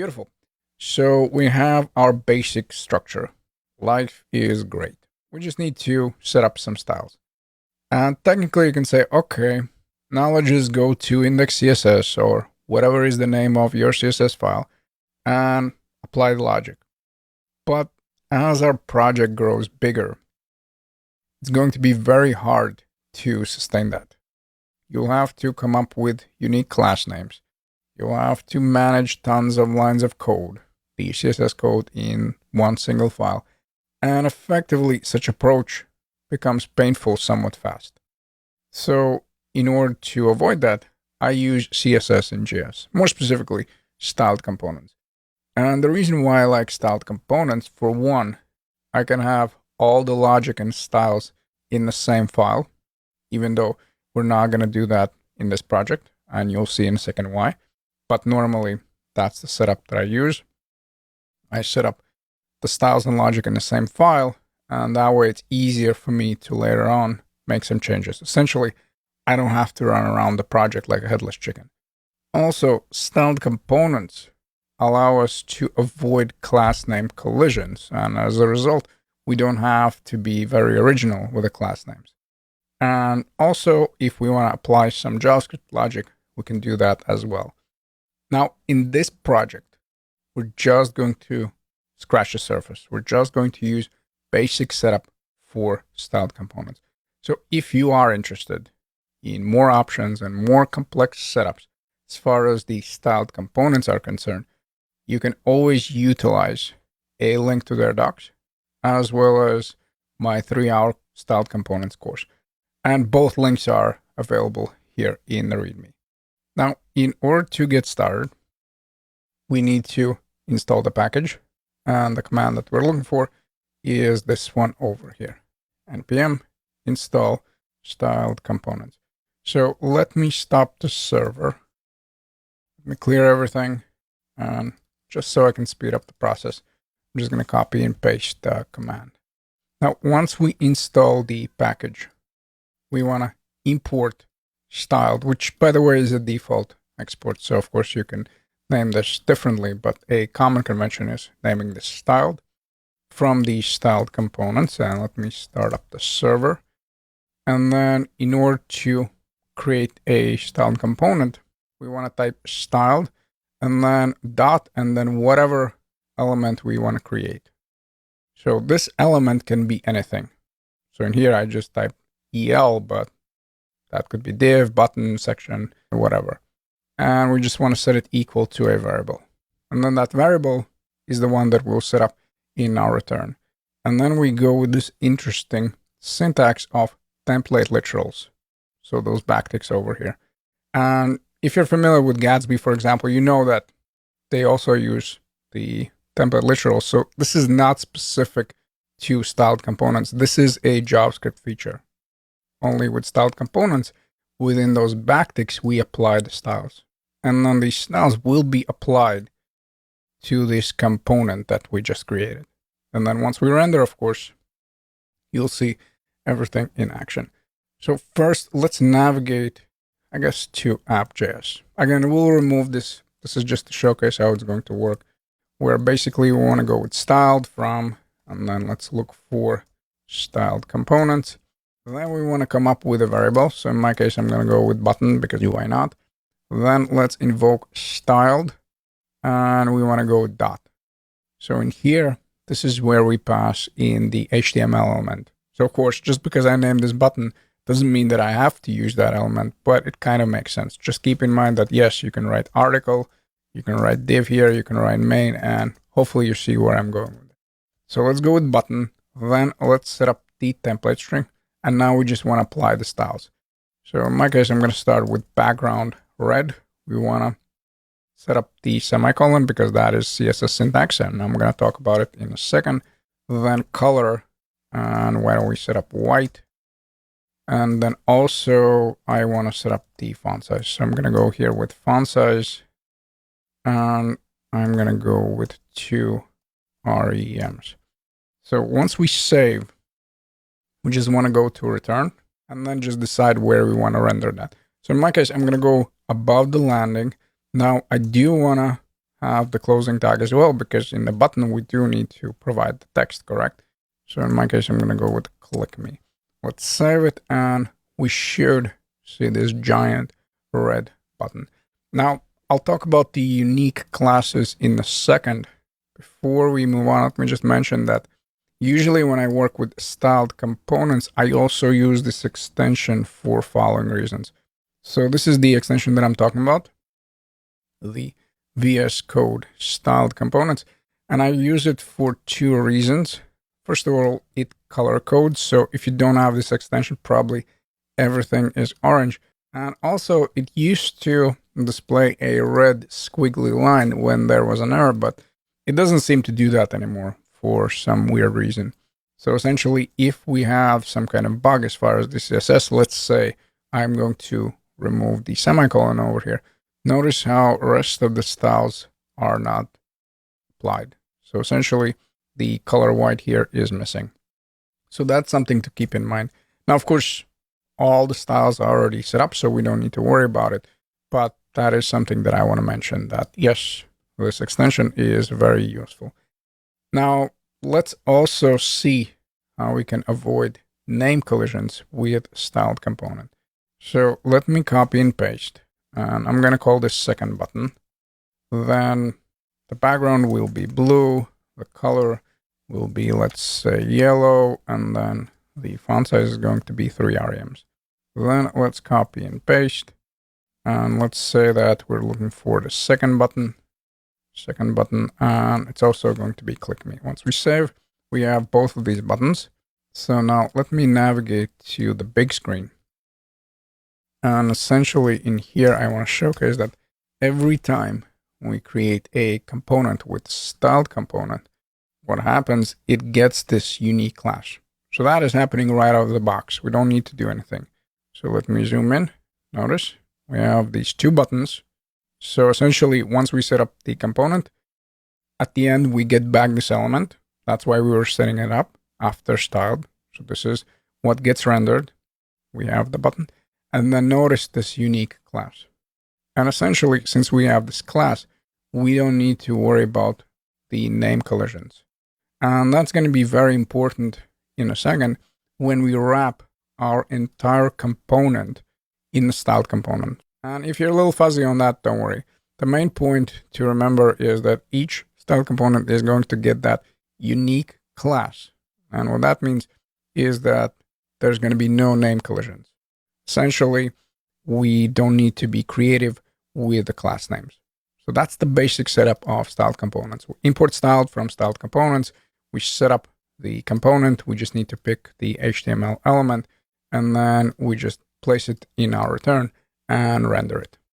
Beautiful. So we have our basic structure. Life is great. We just need to set up some styles. And technically, you can say, okay, now let's just go to index CSS or whatever is the name of your CSS file and apply the logic. But as our project grows bigger, it's going to be very hard to sustain that. You'll have to come up with unique class names. You'll have to manage tons of lines of code, the CSS code in one single file. And effectively, such approach becomes painful somewhat fast. So, in order to avoid that, I use CSS in JS, more specifically, styled components. And the reason why I like styled components, for one, I can have all the logic and styles in the same file, even though we're not going to do that in this project, and you'll see in a second why. But normally, that's the setup that I use. I set up the styles and logic in the same file, and that way it's easier for me to later on make some changes. Essentially, I don't have to run around the project like a headless chicken. Also, styled components allow us to avoid class name collisions, and as a result, we don't have to be very original with the class names. And also, if we want to apply some JavaScript logic, we can do that as well. Now, in this project, we're just going to scratch the surface. We're just going to use basic setup for styled components. So if you are interested in more options and more complex setups as far as the styled components are concerned, you can always utilize a link to their docs as well as my 3-hour styled components course. And both links are available here in the README. Now, in order to get started, we need to install the package. And the command that we're looking for is this one over here. npm install styled components. So let me stop the server. Let me clear everything. And just so I can speed up the process, I'm just going to copy and paste the command. Now, once we install the package, we want to import styled, which by the way is a default export. So of course you can name this differently, but a common convention is naming this styled from the styled components. And let me start up the server. And then in order to create a styled component, we want to type styled and then dot and then whatever element we want to create. So this element can be anything. So in here, I just type EL, but that could be div, button, section, or whatever. And we just want to set it equal to a variable. And then that variable is the one that we'll set up in our return. And then we go with this interesting syntax of template literals. So those backticks over here. And if you're familiar with Gatsby, for example, you know that they also use the template literals. So this is not specific to styled components. This is a JavaScript feature. Only with styled components, within those backticks, we apply the styles. And then these styles will be applied to this component that we just created. And then once we render, of course, you'll see everything in action. So first, let's navigate, I guess, to app.js. Again, we'll remove this. This is just to showcase how it's going to work, where basically we want to go with styled from, and then let's look for styled components. Then we want to come up with a variable. So in my case, I'm going to go with button because why not? Then let's invoke styled and we want to go with dot. So in here, this is where we pass in the HTML element. So of course, just because I named this button doesn't mean that I have to use that element, but it kind of makes sense. Just keep in mind that yes, you can write article, you can write div here, you can write main, and hopefully you see where I'm going with it. So let's go with button. Then let's set up the template string. And now we just want to apply the styles. So in my case, I'm going to start with background red. We want to set up the semicolon because that is CSS syntax, and I'm going to talk about it in a second. Then color, and why don't we set up white? And then also I want to set up the font size. So I'm going to go here with font size, and I'm going to go with 2 REMs. So once we save, we just want to go to return and then just decide where we want to render that. So in my case, I'm going to go above the landing. Now I do want to have the closing tag as well, because in the button we do need to provide the text, correct? So in my case, I'm going to go with click me. Let's save it, and we should see this giant red button. Now, I'll talk about the unique classes in a second. Before we move on, let me just mention that usually when I work with styled components, I also use this extension for following reasons. So this is the extension that I'm talking about, the VS Code styled components, and I use it for two reasons. First of all, it color codes, so if you don't have this extension, probably everything is orange. And also, it used to display a red squiggly line when there was an error, but it doesn't seem to do that anymore for some weird reason. So essentially, if we have some kind of bug as far as the CSS, let's say I'm going to remove the semicolon over here. Notice how the rest of the styles are not applied. So essentially, the color white here is missing. So that's something to keep in mind. Now, of course, all the styles are already set up, so we don't need to worry about it. But that is something that I want to mention, that yes, this extension is very useful. Now, let's also see how we can avoid name collisions with styled component. So let me copy and paste, and I'm going to call this second button. Then the background will be blue, the color will be, let's say, yellow, and then the font size is going to be 3 rems. Then let's copy and paste, and let's say that we're looking for the second button, and it's also going to be click me. Once we save, we have both of these buttons. So now let me navigate to the big screen. And essentially in here, I want to showcase that every time we create a component with styled component, what happens, it gets this unique class. So that is happening right out of the box. We don't need to do anything. So let me zoom in. Notice we have these two buttons. So essentially, once we set up the component, at the end, we get back this element. That's why we were setting it up after styled. So this is what gets rendered. We have the button. And then notice this unique class. And essentially, since we have this class, we don't need to worry about the name collisions. And that's going to be very important in a second when we wrap our entire component in the styled component. And if you're a little fuzzy on that, don't worry. The main point to remember is that each styled component is going to get that unique class. And what that means is that there's going to be no name collisions. Essentially, we don't need to be creative with the class names. So that's the basic setup of styled components. We import styled from styled components. We set up the component. We just need to pick the HTML element, and then we just place it in our return and render it.